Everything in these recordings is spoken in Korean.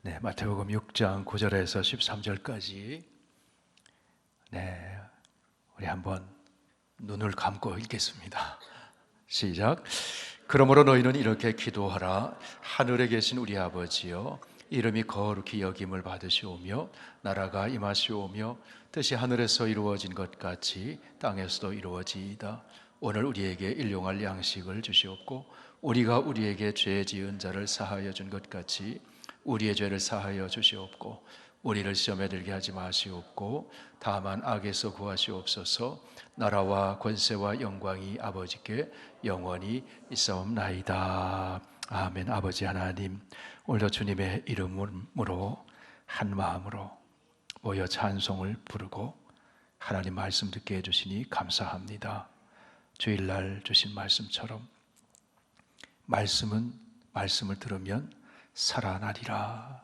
네, 마태복음 6장 9절에서 13절까지 우리 한번 눈을 감고 읽겠습니다. 시작. 그러므로 너희는 이렇게 기도하라. 하늘에 계신 우리 아버지여, 이름이 거룩히 여김을 받으시오며 나라가 임하시오며 뜻이 하늘에서 이루어진 것 같이 땅에서도 이루어지이다. 오늘 우리에게 일용할 양식을 주시옵고 우리가 우리에게 죄 지은 자를 사하여 준 것 같이 우리의 죄를 사하여 주시옵고 우리를 시험에 들게 하지 마시옵고 다만 악에서 구하시옵소서. 나라와 권세와 영광이 아버지께 영원히 있사옵나이다. 아멘. 아버지 하나님, 오늘도 주님의 이름으로 한 마음으로 모여 찬송을 부르고 하나님 말씀 듣게 해주시니 감사합니다. 주일날 주신 말씀처럼 말씀을 들으면 살아나리라.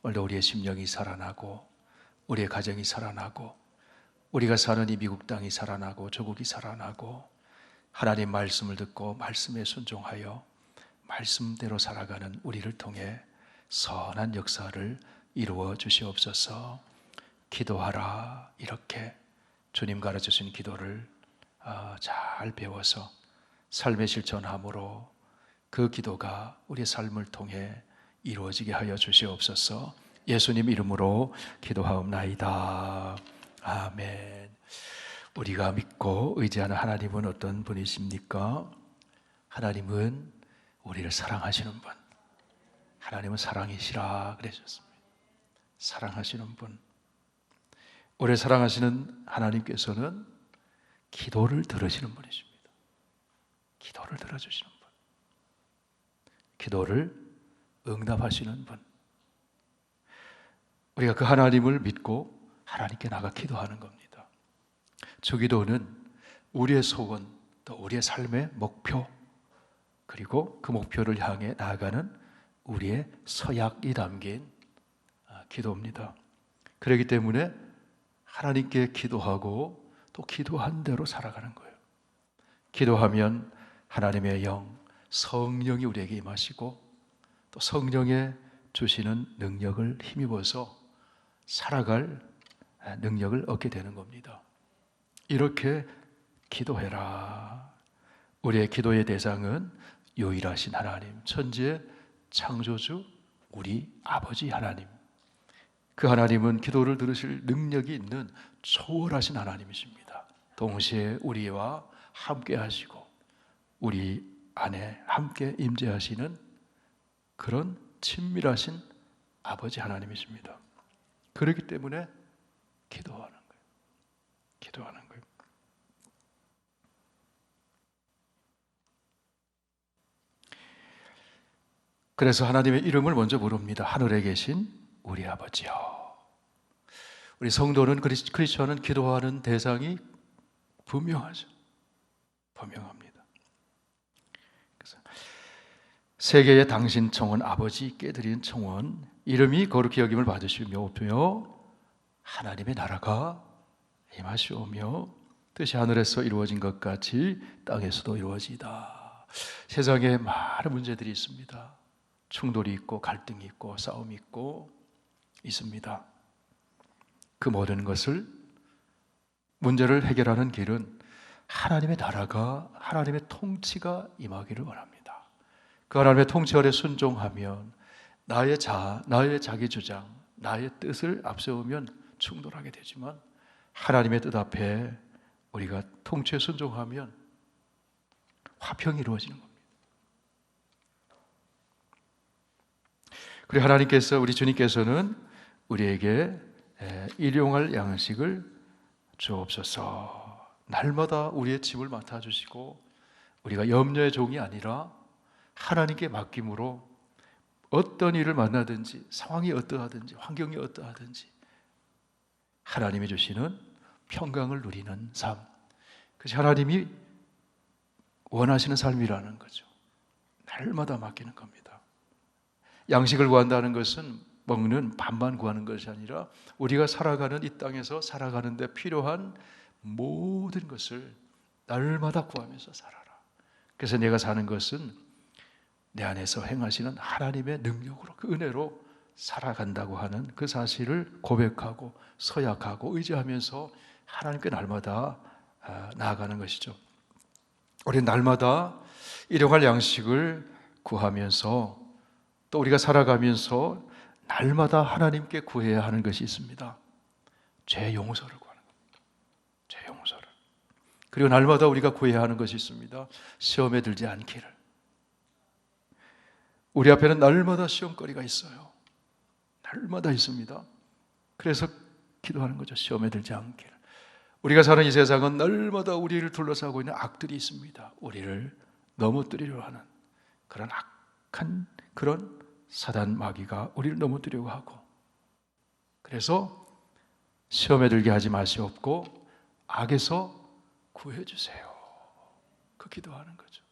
오늘도 우리의 심령이 살아나고 우리의 가정이 살아나고 우리가 사는 이 미국 땅이 살아나고 조국이 살아나고 하나님 말씀을 듣고 말씀에 순종하여 말씀대로 살아가는 우리를 통해 선한 역사를 이루어 주시옵소서. 기도하라. 이렇게 주님 가르쳐주신 기도를 잘 배워서 삶에 실천함으로 그 기도가 우리의 삶을 통해 이루어지게 하여 주시옵소서. 예수님 이름으로 기도하옵나이다. 아멘. 우리가 믿고 의지하는 하나님은 어떤 분이십니까? 하나님은 우리를 사랑하시는 분. 하나님은 사랑이시라 그러셨습니다. 사랑하시는 분. 우리를 사랑하시는 하나님께서는 기도를 들으시는 분이십니다. 기도를 들어주시는 분. 기도를 응답하시는 분. 우리가 그 하나님을 믿고 하나님께 나가 기도하는 겁니다. 주기도는 우리의 소원, 또 우리의 삶의 목표, 그리고 그 목표를 향해 나아가는 우리의 서약이 담긴 기도입니다. 그렇기 때문에 하나님께 기도하고 또 기도한 대로 살아가는 거예요. 기도하면 하나님의 영, 성령이 우리에게 임하시고 또 성령의 주시는 능력을 힘입어서 살아갈 능력을 얻게 되는 겁니다. 이렇게 기도해라. 우리의 기도의 대상은 유일하신 하나님, 천지의 창조주 우리 아버지 하나님. 그 하나님은 기도를 들으실 능력이 있는 초월하신 하나님이십니다. 동시에 우리와 함께 하시고 우리 안에 함께 임재하시는 그런 친밀하신 아버지 하나님이십니다. 그렇기 때문에 기도하는 거예요. 기도하는 거예요. 그래서 하나님의 이름을 먼저 부릅니다. 하늘에 계신 우리 아버지요. 우리 성도는 크리스천은 기도하는 대상이 분명하죠. 분명합니다. 그래서 세계의 당신 청원, 아버지께 드린 청원, 이름이 거룩히 여김을 받으시며 하나님의 나라가 임하시오며 뜻이 하늘에서 이루어진 것 같이 땅에서도 이루어지다. 세상에 많은 문제들이 있습니다. 충돌이 있고 갈등이 있고 싸움이 있고 있습니다. 그 모든 것을 문제를 해결하는 길은 하나님의 나라가, 하나님의 통치가 임하기를 원합니다. 그 하나님의 통치 아래 순종하면 나의 자기 주장, 나의 뜻을 앞세우면 충돌하게 되지만 하나님의 뜻 앞에 우리가 통치에 순종하면 화평이 이루어지는 겁니다. 그리고 하나님께서, 우리 주님께서는 우리에게 일용할 양식을 주옵소서. 날마다 우리의 짐을 맡아주시고 우리가 염려의 종이 아니라 하나님께 맡김으로 어떤 일을 만나든지 상황이 어떠하든지 환경이 어떠하든지 하나님이 주시는 평강을 누리는 삶, 그것이 하나님이 원하시는 삶이라는 거죠. 날마다 맡기는 겁니다. 양식을 구한다는 것은 먹는 밥만 구하는 것이 아니라 우리가 살아가는 이 땅에서 살아가는 데 필요한 모든 것을 날마다 구하면서 살아라. 그래서 내가 사는 것은 내 안에서 행하시는 하나님의 능력으로, 그 은혜로 살아간다고 하는 그 사실을 고백하고 서약하고 의지하면서 하나님께 날마다 나아가는 것이죠. 우리 날마다 일용할 양식을 구하면서 또 우리가 살아가면서 날마다 하나님께 구해야 하는 것이 있습니다. 죄 용서를 구하는 겁니다. 죄 용서를. 그리고 날마다 우리가 구해야 하는 것이 있습니다. 시험에 들지 않기를. 우리 앞에는 날마다 시험거리가 있어요. 날마다 있습니다. 그래서 기도하는 거죠. 시험에 들지 않기를. 우리가 사는 이 세상은 날마다 우리를 둘러싸고 있는 악들이 있습니다. 우리를 넘어뜨리려 하는 그런 악한 그런 사단 마귀가 우리를 넘어뜨리려고 하고, 그래서 시험에 들게 하지 마시옵고 악에서 구해주세요. 그 기도하는 거죠.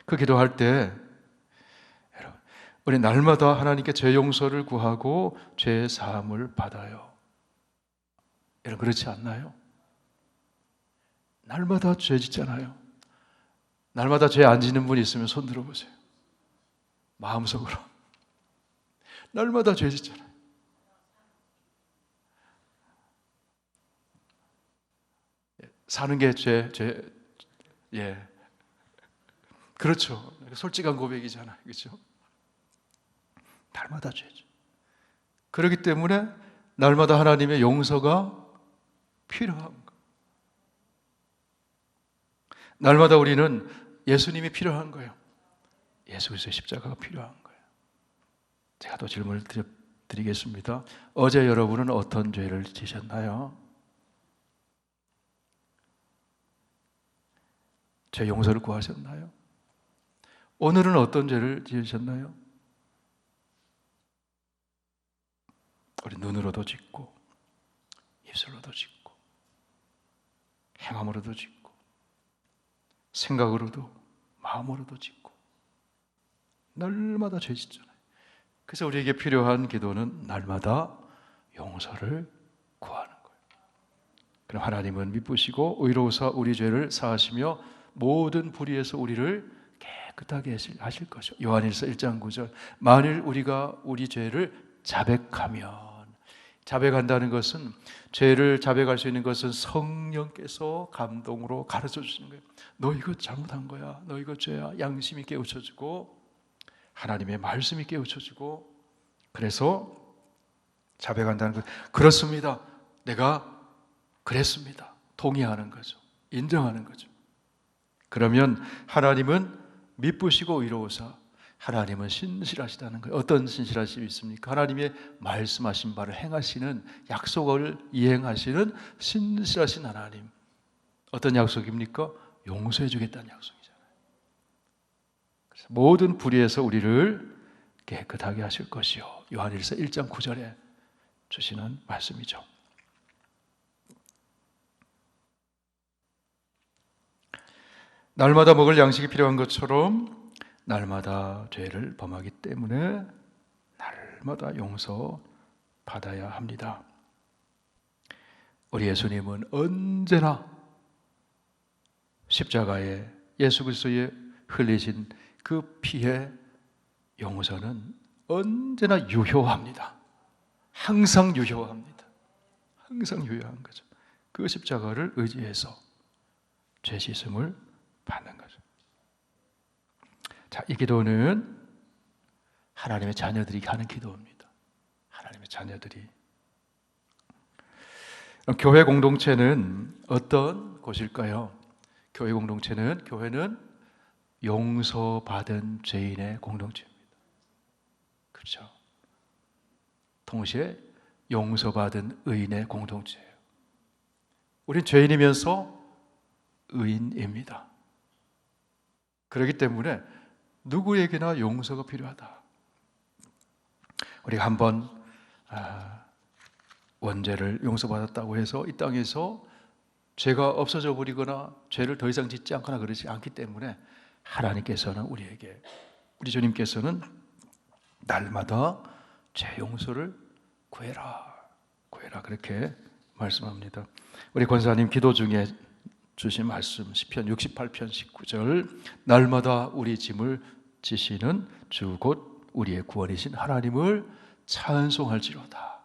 그 기도할 때 여러분, 우리 날마다 하나님께 죄 용서를 구하고 죄 사함을 받아요. 여러분 그렇지 않나요? 날마다 죄 짓잖아요. 날마다 죄 안 짓는 분이 있으면 손 들어보세요. 마음속으로 날마다 죄 짓잖아요. 사는 게 죄, 예, 그렇죠. 솔직한 고백이잖아요, 그렇죠? 날마다 죄죠. 그렇기 때문에 날마다 하나님의 용서가 필요한 거예요. 날마다 우리는 예수님이 필요한 거예요. 예수 그리스도의 십자가가 필요한 거예요. 제가 또 질문을 드리겠습니다. 어제 여러분은 어떤 죄를 지셨나요? 죄 용서를 구하셨나요? 오늘은 어떤 죄를 지으셨나요? 우리 눈으로도 짓고 입술로도 짓고 행함으로도 짓고 생각으로도 마음으로도 짓고 날마다 죄 짓잖아요. 그래서 우리에게 필요한 기도는 날마다 용서를 구하는 거예요. 그럼 하나님은 미쁘시고 의로우사 우리 죄를 사하시며 모든 불의에서 우리를 깨끗하게 하실 것이요. 요한일서 1장 9절. 만일 우리가 우리 죄를 자백하면, 자백한다는 것은, 죄를 자백할 수 있는 것은 성령께서 감동으로 가르쳐 주시는 거예요. 너 이거 잘못한 거야. 너 이거 죄야. 양심이 깨우쳐지고 하나님의 말씀이 깨우쳐지고, 그래서 자백한다는 것. 그렇습니다. 내가 그랬습니다. 동의하는 거죠. 인정하는 거죠. 그러면 하나님은 미쁘시고 의로우사, 하나님은 신실하시다는 거예요. 어떤 신실하심이 있습니까? 하나님의 말씀하신 바를 행하시는, 약속을 이행하시는 신실하신 하나님. 어떤 약속입니까? 용서해 주겠다는 약속이잖아요. 그래서 모든 불의에서 우리를 깨끗하게 하실 것이요. 요한일서 1장 9절에 주시는 말씀이죠. 날마다 먹을 양식이 필요한 것처럼 날마다 죄를 범하기 때문에 날마다 용서받아야 합니다. 우리 예수님은 언제나 십자가에 예수 그리스도의 흘리신 그 피의 용서는 언제나 유효합니다. 항상 유효합니다. 항상 유효한 거죠. 그 십자가를 의지해서 죄 씻음을 받는 거죠. 자, 이 기도는 하나님의 자녀들이 하는 기도입니다. 하나님의 자녀들이. 교회 공동체는 어떤 곳일까요? 교회는 용서받은 죄인의 공동체입니다. 그렇죠? 동시에 용서받은 의인의 공동체예요. 우린 죄인이면서 의인입니다. 그렇기 때문에 누구에게나 용서가 필요하다. 우리가 한번 원죄를 용서받았다고 해서 이 땅에서 죄가 없어져 버리거나 죄를 더 이상 짓지 않거나 그러지 않기 때문에 하나님께서는 우리에게, 우리 주님께서는 날마다 죄 용서를 구해라 그렇게 말씀합니다. 우리 권사님 기도 중에 주신 말씀 시편 68편 19절. 날마다 우리 짐을 지시는 주 곧 우리의 구원이신 하나님을 찬송할지로다.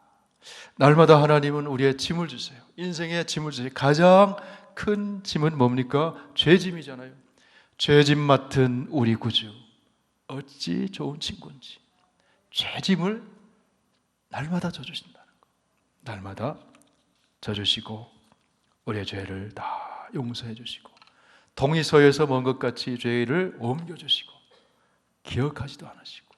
날마다 하나님은 우리의 짐을 주세요. 인생의 짐을 주세요. 가장 큰 짐은 뭡니까? 죄짐이잖아요. 죄짐 맡은 우리 구주, 어찌 좋은 친구인지. 죄짐을 날마다 져주신다는 거. 날마다 져주시고 우리의 죄를 다 용서해 주시고 동이서에서 먼 것 같이 죄를 옮겨주시고 기억하지도 않으시고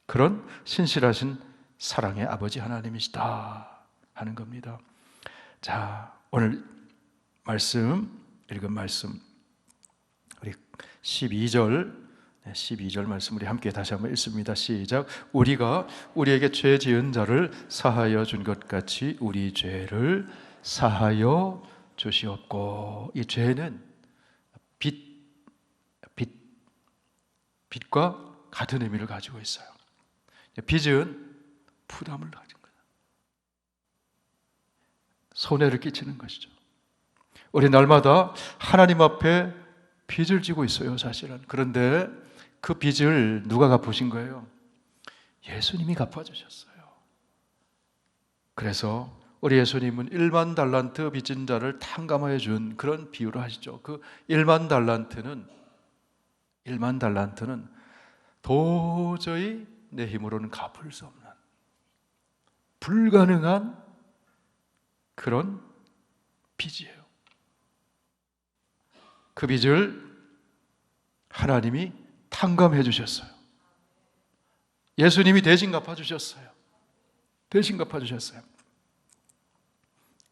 그런 신실하신 사랑의 아버지 하나님이시다 하는 겁니다. 자, 오늘 읽은 말씀 우리 12절 말씀 우리 함께 다시 한번 읽습니다. 시작. 우리가 우리에게 죄 지은 자를 사하여 준 것 같이 우리 죄를 사하여 주시옵고. 이 죄는 빚과 같은 의미를 가지고 있어요. 빚은 부담을 가진 거예요. 손해를 끼치는 것이죠. 우리 날마다 하나님 앞에 빚을 지고 있어요, 사실은. 그런데 그 빚을 누가 갚으신 거예요? 예수님이 갚아주셨어요. 그래서 우리 예수님은 1만 달란트 빚진 자를 탕감하여 준 그런 비유를 하시죠. 그 1만 달란트는 도저히 내 힘으로는 갚을 수 없는 불가능한 그런 빚이에요. 그 빚을 하나님이 탕감해 주셨어요. 예수님이 대신 갚아주셨어요. 대신 갚아주셨어요.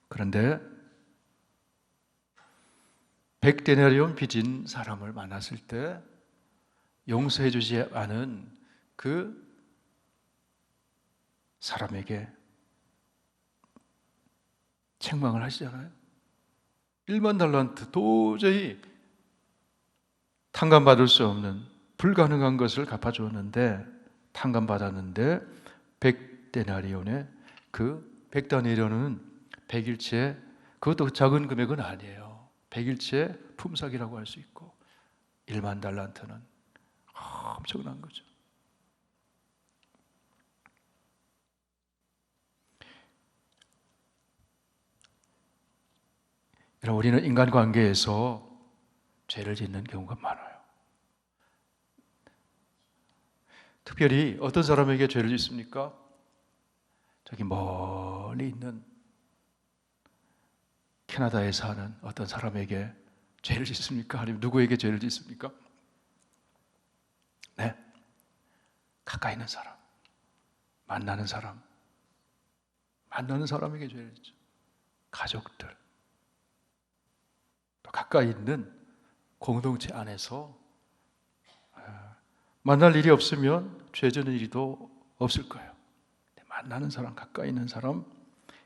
그런데 100데나리온 빚진 사람을 만났을 때 용서해 주지 않은 그 사람에게 책망을 하시잖아요. 1만 달란트 도저히 탕감받을 수 없는 불가능한 것을 갚아주었는데 탕감받았는데 100데나리온의 그 100데나리온은 100일치의 그것도 작은 금액은 아니에요. 100일치의 품삯이라고 할 수 있고 1만 달란트는 엄청난 거죠. 우리는 인간관계에서 죄를 짓는 경우가 많아요. 특별히 어떤 사람에게 죄를 짓습니까? 저기 멀리 있는 캐나다에 사는 어떤 사람에게 죄를 짓습니까? 아니면 누구에게 죄를 짓습니까? 네, 가까이 있는 사람, 만나는 사람에게 죄를 짓죠. 가족들, 또 가까이 있는 공동체 안에서 만날 일이 없으면 죄 지는 일도 없을 거예요. 만나는 사람, 가까이 있는 사람,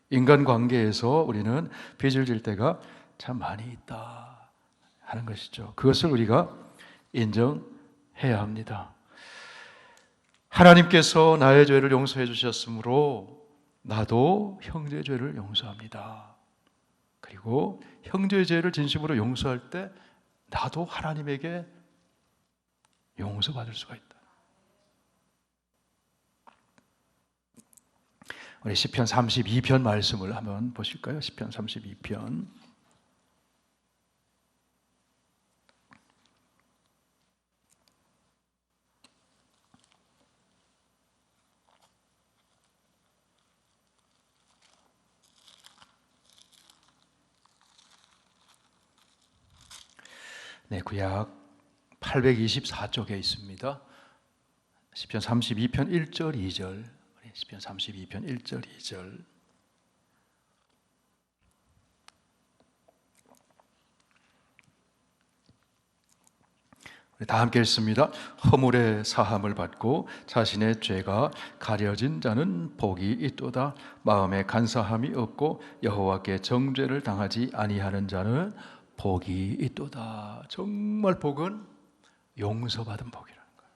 인간관계에서 우리는 빚을 질 때가 참 많이 있다 하는 것이죠. 그것을 우리가 인정해야 합니다. 하나님께서 나의 죄를 용서해 주셨으므로 나도 형제의 죄를 용서합니다. 그리고 형제의 죄를 진심으로 용서할 때 나도 하나님에게 용서받을 수가 있다. 우리 시편 32편 말씀을 한번 보실까요? 시편 32편. 네, 구약 824쪽에 있습니다. 시편 32편 1절 2절. 시편 32편 1절 2절. 다 함께 읽습니다. 허물의 사함을 받고 자신의 죄가 가려진 자는 복이 있도다. 마음에 간사함이 없고 여호와께 정죄를 당하지 아니하는 자는 복이 있도다. 정말 복은 용서받은 복이라는 거예요.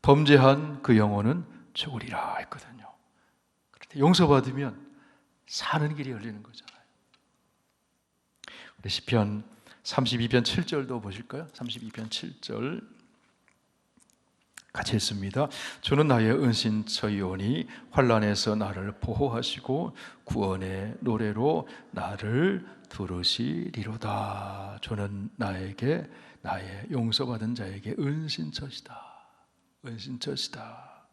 범죄한 그 영혼은 죽으리라 했거든요. 그런데 용서받으면 사는 길이 열리는 거잖아요. 우리 시편 32편 7절도 보실까요? 32편 7절. 같이 했습니다. 주는 나의 은신처이오니 환난에서 나를 보호하시고 구원의 노래로 나를 들으시리로다. 주는 나에게 나의 용서받은 자에게 은신처시다. 은신처시다.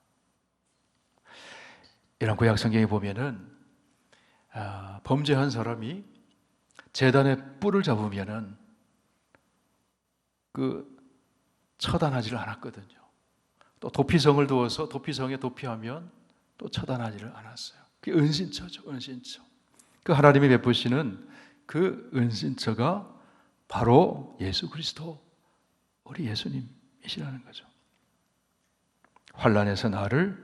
이런 구약 성경에 보면은 범죄한 사람이 제단에 뿔을 잡으면은 처단하지를 않았거든요. 또 도피성을 두어서 도피성에 도피하면 또 처단하지를 않았어요. 그게 은신처죠. 은신처. 그 하나님이 베푸시는 그 은신처가 바로 예수 그리스도, 우리 예수님이시라는 거죠. 환난에서 나를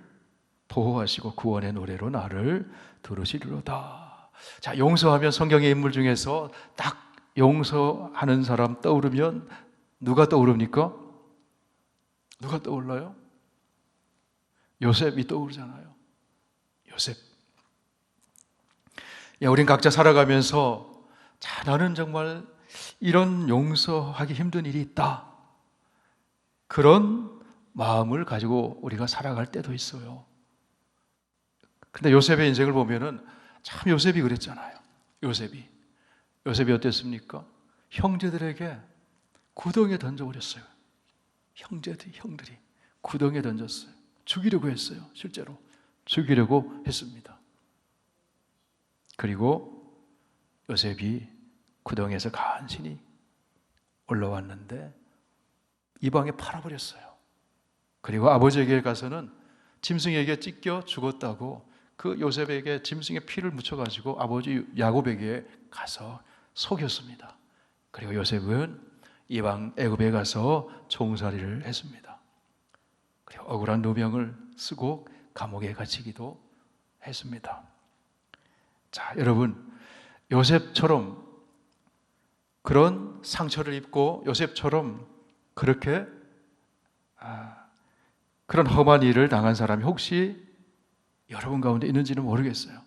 보호하시고 구원의 노래로 나를 들으시리로다. 자, 용서하면 성경의 인물 중에서 딱 용서하는 사람 떠오르면 누가 떠오릅니까? 누가 떠올라요? 요셉이 떠오르잖아요. 요셉. 우린 각자 살아가면서 나는 정말 이런 용서하기 힘든 일이 있다. 그런 마음을 가지고 우리가 살아갈 때도 있어요. 근데 요셉의 인생을 보면은 참 요셉이 그랬잖아요. 요셉이 어땠습니까? 형제들에게 구덩이에 던져버렸어요. 형들이 구덩이에 던졌어요. 죽이려고 했어요. 실제로 죽이려고 했습니다. 그리고 요셉이 구덩이에서 간신히 올라왔는데 이방에 팔아버렸어요. 그리고 아버지에게 가서는 짐승에게 찢겨 죽었다고 그 요셉에게 짐승의 피를 묻혀가지고 아버지 야곱에게 가서 속였습니다. 그리고 요셉은 이방 애굽에 가서 종살이를 했습니다. 그리고 억울한 누명을 쓰고 감옥에 갇히기도 했습니다. 자, 여러분, 요셉처럼 그런 상처를 입고 요셉처럼 그렇게 그런 험한 일을 당한 사람이 혹시 여러분 가운데 있는지는 모르겠어요.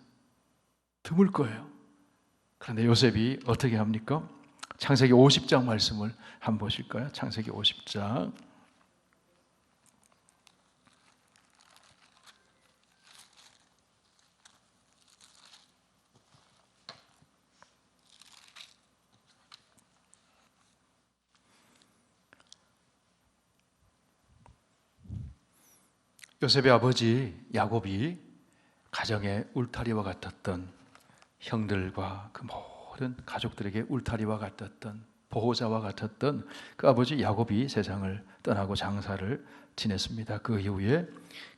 드물 거예요. 그런데 요셉이 어떻게 합니까? 창세기 50장 말씀을 한번 보실까요? 창세기 50장. 요셉의 아버지 야곱이 가정의 울타리와 같았던 형들과 그 모든 가족들에게 울타리와 같았던 보호자와 같았던 그 아버지 야곱이 세상을 떠나고 장사를 지냈습니다. 그 이후에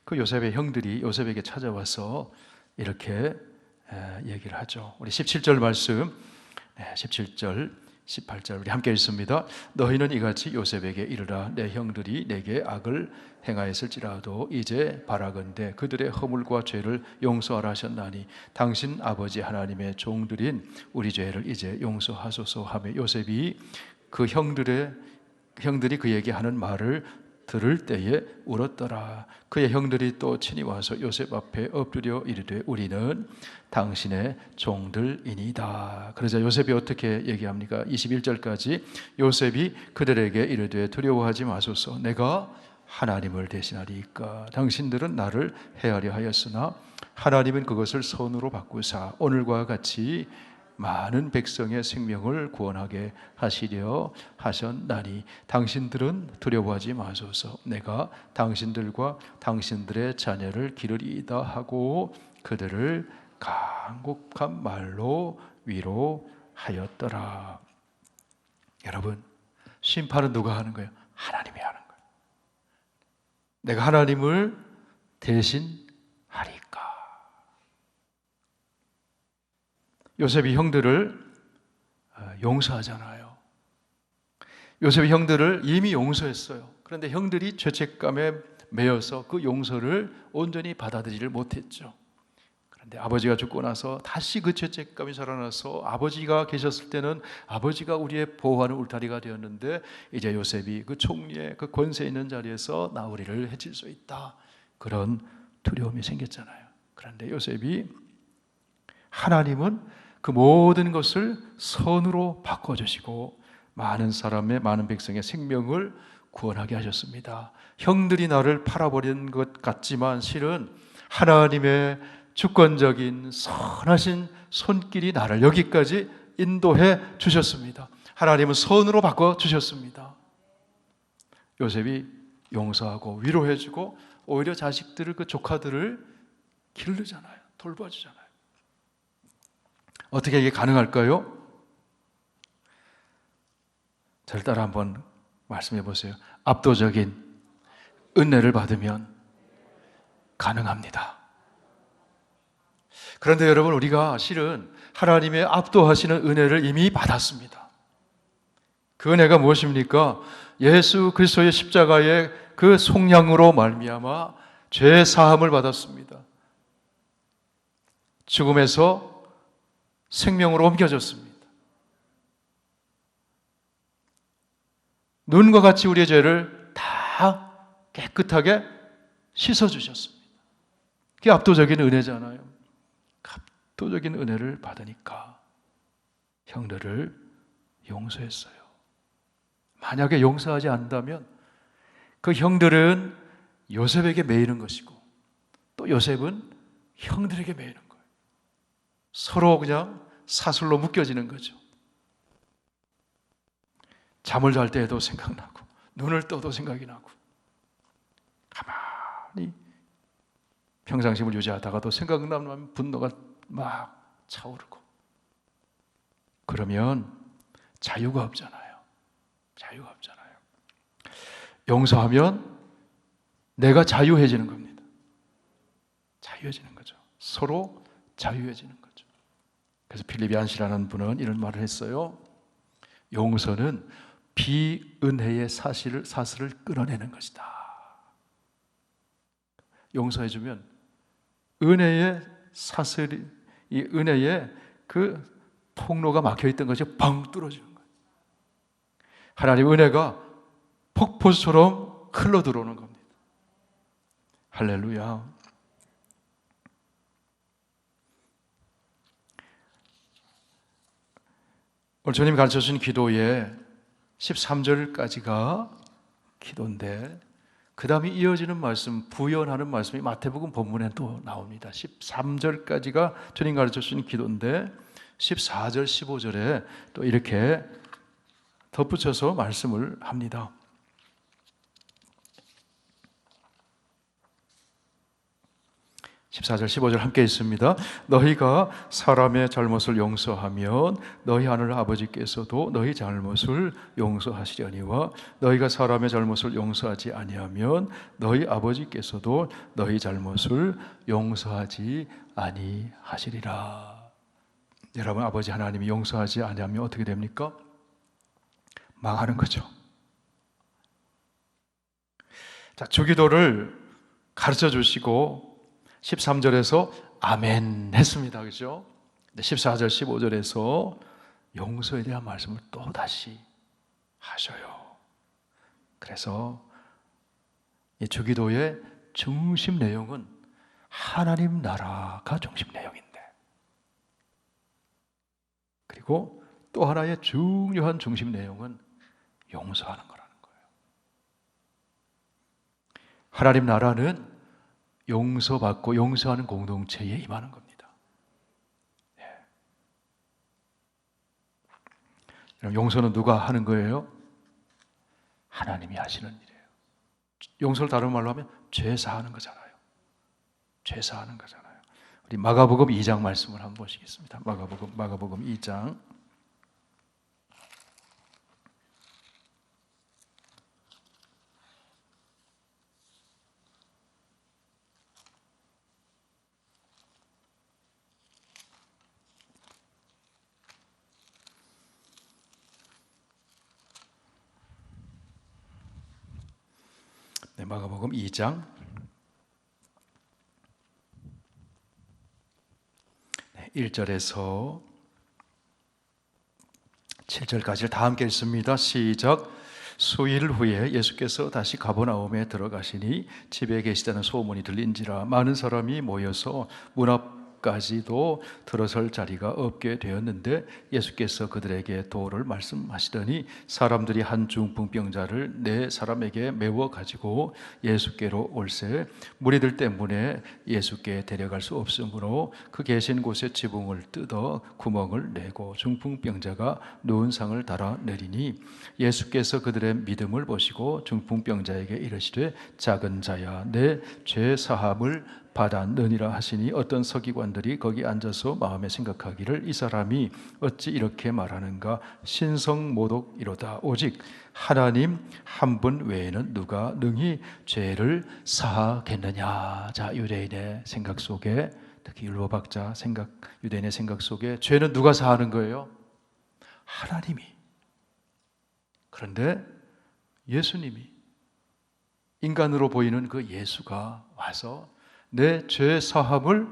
그 요셉의 형들이 요셉에게 찾아와서 이렇게 얘기를 하죠. 우리 17절 말씀, 17절 18절 우리 함께 읽습니다. 너희는 이같이 요셉에게 이르라. 내 형들이 내게 악을 행하였을지라도 이제 바라건대 그들의 허물과 죄를 용서하라 하셨나니 당신 아버지 하나님의 종들인 우리 죄를 이제 용서하소서 하며 요셉이 그 형들이 그에게 하는 말을 들을 때에 울었더라. 그의 형들이 또 친히 와서 요셉 앞에 엎드려 이르되 우리는 당신의 종들이니이다. 그러자 요셉이 어떻게 얘기합니까? 21절까지 요셉이 그들에게 이르되 두려워하지 마소서. 내가 하나님을 대신하리이까. 당신들은 나를 해하려 하였으나 하나님은 그것을 선으로 바꾸사 오늘과 같이 많은 백성의 생명을 구원하게 하시려 하셨나니 당신들은 두려워하지 마소서. 내가 당신들과 당신들의 자녀를 기르리이다 하고 그들을 간곡한 말로 위로하였더라. 여러분, 심판은 누가 하는 거예요? 하나님이 하는 거예요. 내가 하나님을 대신하리까. 요셉이 형들을 용서하잖아요. 요셉이 형들을 이미 용서했어요. 그런데 형들이 죄책감에 매여서 그 용서를 온전히 받아들이지를 못했죠. 그런데 아버지가 죽고 나서 다시 그 죄책감이 살아나서 아버지가 계셨을 때는 아버지가 우리의 보호하는 울타리가 되었는데 이제 요셉이 그 총리의 그 권세 있는 자리에서 나 우리를 해칠 수 있다. 그런 두려움이 생겼잖아요. 그런데 요셉이 하나님은 그 모든 것을 선으로 바꿔주시고 많은 사람의 많은 백성의 생명을 구원하게 하셨습니다. 형들이 나를 팔아버린 것 같지만 실은 하나님의 주권적인 선하신 손길이 나를 여기까지 인도해 주셨습니다. 하나님은 선으로 바꿔 주셨습니다. 요셉이 용서하고 위로해주고 오히려 자식들을, 그 조카들을 기르잖아요. 돌봐주잖아요. 어떻게 이게 가능할까요? 저를 따라 한번 말씀해 보세요. 압도적인 은혜를 받으면 가능합니다. 그런데 여러분, 우리가 실은 하나님의 압도하시는 은혜를 이미 받았습니다. 그 은혜가 무엇입니까? 예수 그리스도의 십자가의 그 속량으로 말미암아 죄 사함을 받았습니다. 죽음에서 생명으로 옮겨졌습니다. 눈과 같이 우리의 죄를 다 깨끗하게 씻어주셨습니다. 그게 압도적인 은혜잖아요. 압도적인 은혜를 받으니까 형들을 용서했어요. 만약에 용서하지 않는다면 그 형들은 요셉에게 매이는 것이고 또 요셉은 형들에게 매이는 거예요. 서로 그냥 사슬로 묶여지는 거죠. 잠을 잘 때에도 생각나고 눈을 떠도 생각이 나고 가만히 평상심을 유지하다가도 생각나면 분노가 막 차오르고, 그러면 자유가 없잖아요. 자유가 없잖아요. 용서하면 내가 자유해지는 겁니다. 자유해지는 거죠. 서로 자유해지는 거죠. 그래서 필립 얀시라는 분은 이런 말을 했어요. 용서는 비은혜의 사슬을 끊어내는 것이다. 용서해주면 은혜의 사슬이, 이 은혜의 그 통로가 막혀있던 것이 뻥 뚫어지는 거예요. 하나님의 은혜가 폭포수처럼 흘러 들어오는 겁니다. 할렐루야. 오늘 주님이 가르쳐 주신 기도의 13절까지가 기도인데, 그 다음에 이어지는 말씀, 부연하는 말씀이 마태복음 본문에 또 나옵니다. 13절까지가 주님 가르쳐 주신 기도인데 14절, 15절에 또 이렇게 덧붙여서 말씀을 합니다. 14절, 15절 함께 있습니다. 너희가 사람의 잘못을 용서하면 너희 하늘 아버지께서도 너희 잘못을 용서하시려니와 너희가 사람의 잘못을 용서하지 아니하면 너희 아버지께서도 너희 잘못을 용서하지 아니하시리라. 여러분, 아버지 하나님이 용서하지 아니하면 어떻게 됩니까? 망하는 거죠. 자, 주기도를 가르쳐 주시고 13절에서 아멘 했습니다. 그죠? 14절, 15절에서 용서에 대한 말씀을 또 다시 하셔요. 그래서 이 주기도의 중심 내용은 하나님 나라가 중심 내용인데, 그리고 또 하나의 중요한 중심 내용은 용서하는 거라는 거예요. 하나님 나라는 용서받고 용서하는 공동체에 임하는 겁니다. 예. 용서는 누가 하는 거예요? 하나님이 하시는 일이에요. 용서를 다른 말로 하면 죄사하는 거잖아요. 죄사하는 거잖아요. 우리 마가복음 2장 말씀을 한번 보시겠습니다. 마가복음 2장. 네, 마가복음 2장 1절에서 7절까지를 다 함께 읽습니다. 시작. 수일 후에 예수께서 다시 가버나움에 들어가시니 집에 계시다는 소문이 들린지라 많은 사람이 모여서 문 앞 앞까지도 들어설 자리가 없게 되었는데 예수께서 그들에게 도를 말씀하시더니 사람들이 한 중풍병자를 네 사람에게 메워 가지고 예수께로 올세 무리들 때문에 예수께 데려갈 수 없으므로 그 계신 곳에 지붕을 뜯어 구멍을 내고 중풍병자가 누운 상을 달아 내리니 예수께서 그들의 믿음을 보시고 중풍병자에게 이르시되 작은 자야 내 죄 사함을 받았느니라 하시니 어떤 서기관들이 거기 앉아서 마음에 생각하기를 이 사람이 어찌 이렇게 말하는가 신성모독이로다 오직 하나님 한 분 외에는 누가 능히 죄를 사하겠느냐. 자, 유대인의 생각 속에 특히 율법학자 생각, 유대인의 생각 속에 죄는 누가 사하는 거예요? 하나님이. 그런데 예수님이 인간으로 보이는 그 예수가 와서 내 죄 사함을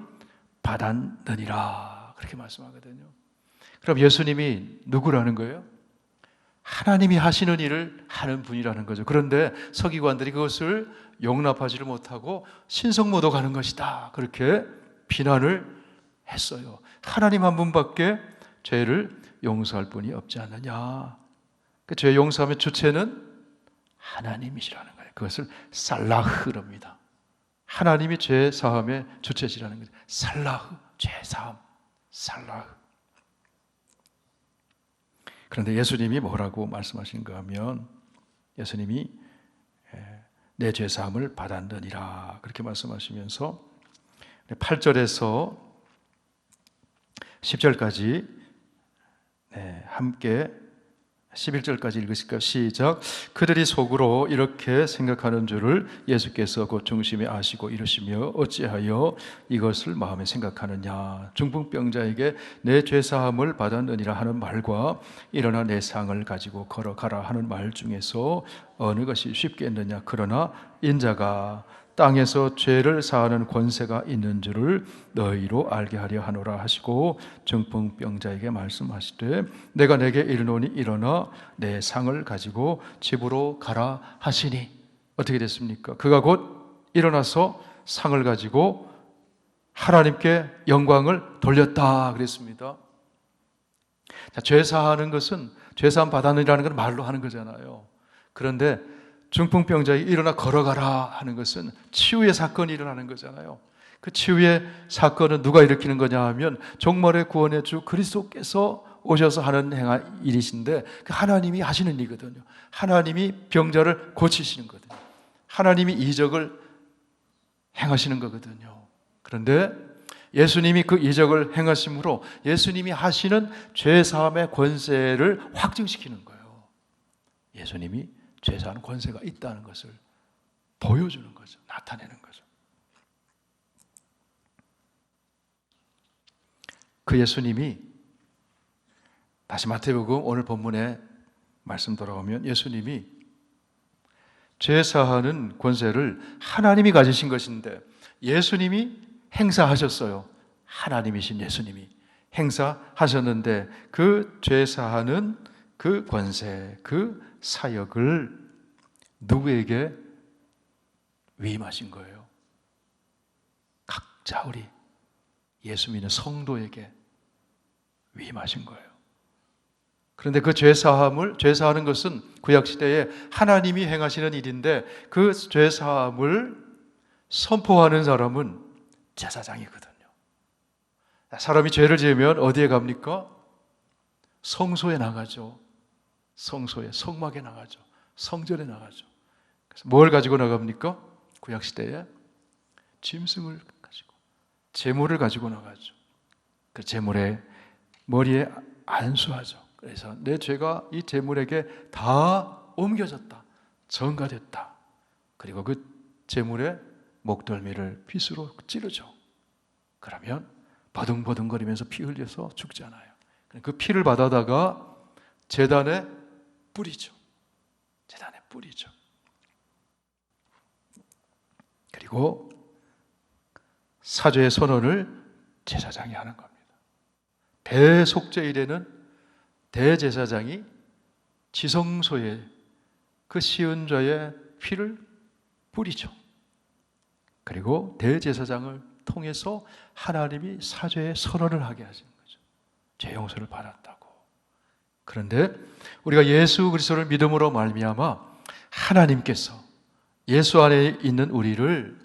받았느니라 그렇게 말씀하거든요. 그럼 예수님이 누구라는 거예요? 하나님이 하시는 일을 하는 분이라는 거죠. 그런데 서기관들이 그것을 용납하지를 못하고 신성모독하는 것이다 그렇게 비난을 했어요. 하나님 한 분밖에 죄를 용서할 분이 없지 않느냐. 그 죄 용서함의 주체는 하나님이시라는 거예요. 그것을 살라흐랍니다. 하나님이 죄 사함의 주체시라는 거죠. 살라흐, 죄 사함, 살라흐. 그런데 예수님이 뭐라고 말씀하시는가 하면 예수님이 내 죄 사함을 받았느니라 그렇게 말씀하시면서 8절에서 10절까지 함께 11절까지 읽으실까요? 시작. 그들이 속으로 이렇게 생각하는 줄을 예수께서 곧 중심에 아시고 이르시며 어찌하여 이것을 마음에 생각하느냐. 중풍병자에게 내 죄사함을 받았느니라 하는 말과 일어나 내 상을 가지고 걸어가라 하는 말 중에서 어느 것이 쉽겠느냐. 그러나 인자가 땅에서 죄를 사하는 권세가 있는 줄을 너희로 알게 하려 하노라 하시고 중풍병자에게 말씀하시되 내가 내게 이르노니 일어나 내 상을 가지고 집으로 가라 하시니 어떻게 됐습니까? 그가 곧 일어나서 상을 가지고 하나님께 영광을 돌렸다 그랬습니다. 자, 죄 사하는 것은 죄 사함 받았느니라는 건 말로 하는 거잖아요. 그런데 중풍병자에게 일어나 걸어가라 하는 것은 치유의 사건이 일어나는 거잖아요. 그 치유의 사건은 누가 일으키는 거냐 하면 종말의 구원의 주 그리스도께서 오셔서 하는 일이신데 그 하나님이 하시는 일이거든요. 하나님이 병자를 고치시는 거거든요. 하나님이 이적을 행하시는 거거든요. 그런데 예수님이 그 이적을 행하심으로 예수님이 하시는 죄사함의 권세를 확증시키는 거예요. 예수님이 죄사하는 권세가 있다는 것을 보여주는 거죠. 나타내는 거죠. 그 예수님이 다시 마태복음 오늘 본문에 말씀 돌아오면 예수님이 죄사하는 권세를 하나님이 가지신 것인데 예수님이 행사하셨어요. 하나님이신 예수님이 행사하셨는데 그 죄사하는 그 권세, 그 사역을 누구에게 위임하신 거예요? 각자 우리 예수 믿는 성도에게 위임하신 거예요. 그런데 그 죄사하는 것은 구약시대에 하나님이 행하시는 일인데 그 죄사함을 선포하는 사람은 제사장이거든요. 사람이 죄를 지으면 어디에 갑니까? 성소에 나가죠. 성소에, 성막에 나가죠. 성전에 나가죠. 그래서 뭘 가지고 나갑니까? 구약시대에 짐승을 가지고, 제물을 가지고 나가죠. 그 제물에 머리에 안수하죠. 그래서 내 죄가 이 제물에게 다 옮겨졌다. 전가됐다. 그리고 그 제물에 목덜미를 빗으로 찌르죠. 그러면 버둥버둥거리면서 피 흘려서 죽잖아요. 그 피를 받아다가 제단에 뿌리죠. 제단에 뿌리죠. 그리고 사죄의 선언을 제사장이 하는 겁니다. 대속죄일에는 대제사장이 지성소에 그 시은자의 피를 뿌리죠. 그리고 대제사장을 통해서 하나님이 사죄의 선언을 하게 하시는 거죠. 죄 용서를 받았다고. 그런데 우리가 예수 그리스도를 믿음으로 말미암아 하나님께서 예수 안에 있는 우리를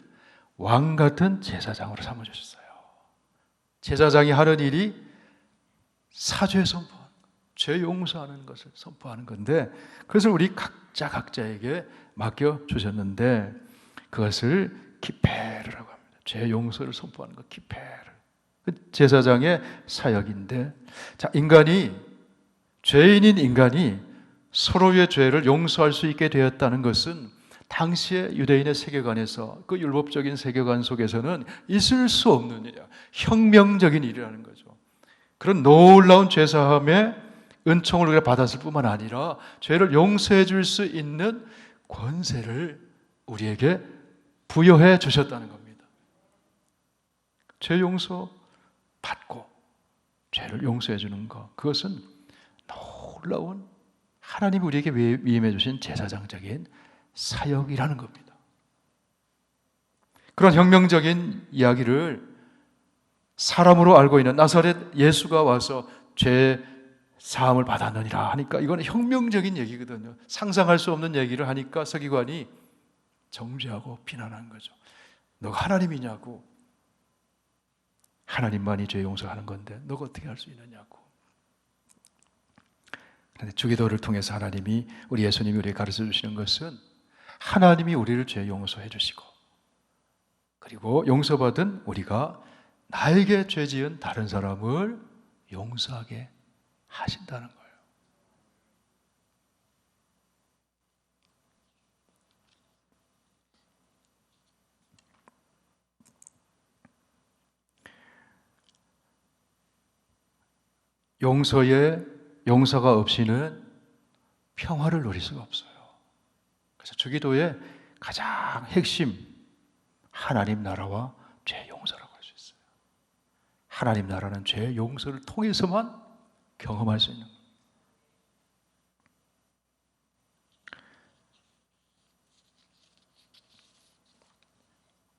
왕 같은 제사장으로 삼아주셨어요. 제사장이 하는 일이 사죄 선포, 죄 용서하는 것을 선포하는 건데, 그것을 우리 각자에게 맡겨주셨는데, 그것을 기페르라고 합니다. 죄 용서를 선포하는 것, 기페르. 제사장의 사역인데, 자, 죄인인 인간이 서로의 죄를 용서할 수 있게 되었다는 것은 당시의 유대인의 세계관에서, 그 율법적인 세계관 속에서는 있을 수 없는 일이야. 혁명적인 일이라는 거죠. 그런 놀라운 죄사함의 은총을 우리가 받았을 뿐만 아니라 죄를 용서해 줄 수 있는 권세를 우리에게 부여해 주셨다는 겁니다. 죄 용서 받고 죄를 용서해 주는 것, 그것은 놀라운 하나님이 우리에게 위임해 주신 제사장적인 사역이라는 겁니다. 그런 혁명적인 이야기를 사람으로 알고 있는 나사렛 예수가 와서 죄 사함을 받았느니라 하니까 이거는 혁명적인 얘기거든요. 상상할 수 없는 얘기를 하니까 서기관이 정죄하고 비난한 거죠. 너가 하나님이냐고. 하나님만이 죄 용서하는 건데 너가 어떻게 할 수 있느냐고. 그런데 주기도를 통해서 하나님이, 우리 예수님이 우리에게 가르쳐 주시는 것은 하나님이 우리를 죄 용서해 주시고, 그리고 용서받은 우리가 나에게 죄 지은 다른 사람을 용서하게 하신다는 거예요. 용서가 없이는 평화를 누릴 수가 없어요. 그래서 주기도의 가장 핵심, 하나님 나라와 죄 용서라고 할 수 있어요. 하나님 나라는 죄 용서를 통해서만 경험할 수 있는 거예요.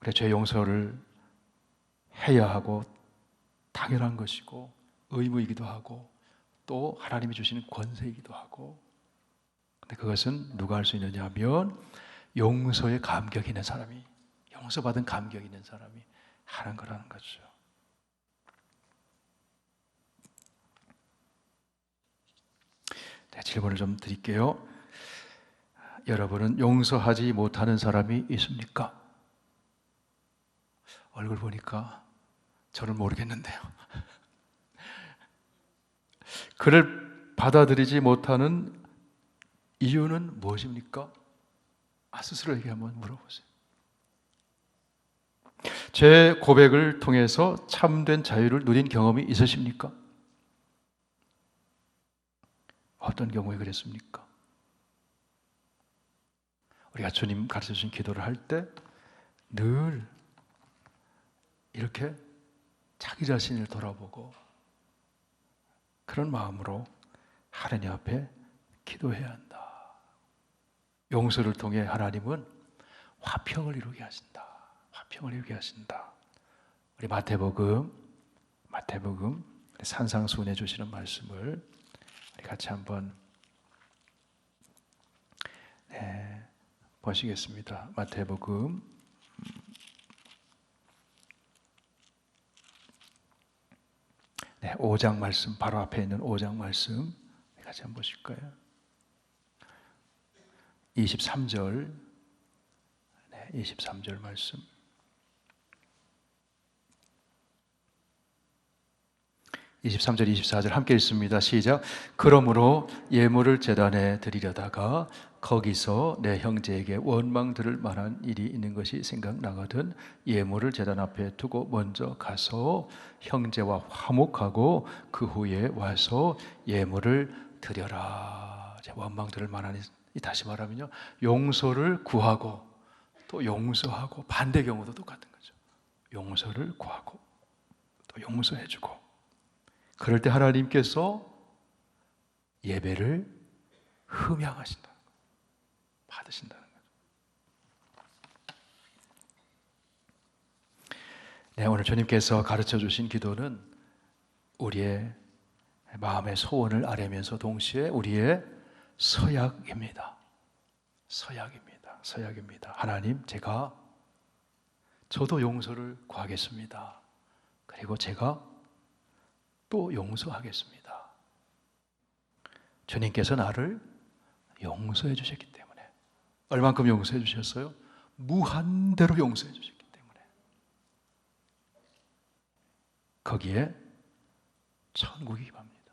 그래, 죄 용서를 해야 하고 당연한 것이고 의무이기도 하고 또 하나님이 주시는 권세이기도 하고, 근데 그것은 누가 할 수 있느냐 하면 용서의 감격이 있는 사람이, 용서받은 감격이 있는 사람이 하는 거라는 거죠. 네, 질문을 좀 드릴게요. 여러분은 용서하지 못하는 사람이 있습니까? 얼굴 보니까 저를 모르겠는데요. 그를 받아들이지 못하는 이유는 무엇입니까? 스스로에게 한번 물어보세요. 제 고백을 통해서 참된 자유를 누린 경험이 있으십니까? 어떤 경우에 그랬습니까? 우리가 주님 가르쳐 주신 기도를 할 때 늘 이렇게 자기 자신을 돌아보고 그런 마음으로 하나님 앞에 기도해야 한다. 용서를 통해 하나님은 화평을 이루게 하신다. 화평을 이루게 하신다. 우리 마태복음 산상수훈해 주시는 말씀을 우리 같이 한번 보시겠습니다. 마태복음 5장 말씀, 바로 앞에 있는 5장 말씀 같이 한번 보실까요? 23절 23절 말씀. 23절, 24절 함께 읽습니다. 시작. 그러므로 예물을 제단에 드리려다가 거기서 내 형제에게 원망 들을 만한 일이 있는 것이 생각나거든 예물을 제단 앞에 두고 먼저 가서 형제와 화목하고 그 후에 와서 예물을 드려라. 원망 들을 만한 일, 다시 말하면요, 용서를 구하고 또 용서하고, 반대 경우도 똑같은 거죠. 용서를 구하고 또 용서해주고, 그럴 때 하나님께서 예배를 흠양하신다는 거예요. 받으신다는 거예요. 네, 오늘 주님께서 가르쳐 주신 기도는 우리의 마음의 소원을 아뢰면서 동시에 우리의 서약입니다. 서약입니다. 하나님, 저도 용서를 구하겠습니다. 그리고 제가 또 용서하겠습니다. 주님께서 나를 용서해 주셨기 때문에. 얼만큼 용서해 주셨어요? 무한대로 용서해 주셨기 때문에. 거기에 천국이 임합니다.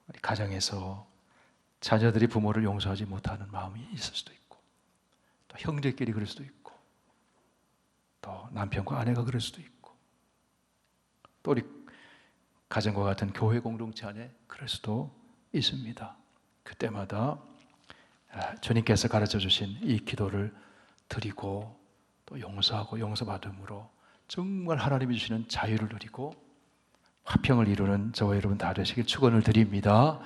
우리 가정에서 자녀들이 부모를 용서하지 못하는 마음이 있을 수도 있고, 또 형제끼리 그럴 수도 있고, 또 남편과 아내가 그럴 수도 있고, 또 우리 가정과 같은 교회 공동체 안에 그럴 수도 있습니다. 그때마다 주님께서 가르쳐 주신 이 기도를 드리고 또 용서하고 용서받음으로 정말 하나님이 주시는 자유를 누리고 화평을 이루는 저와 여러분 다 되시길 축원을 드립니다.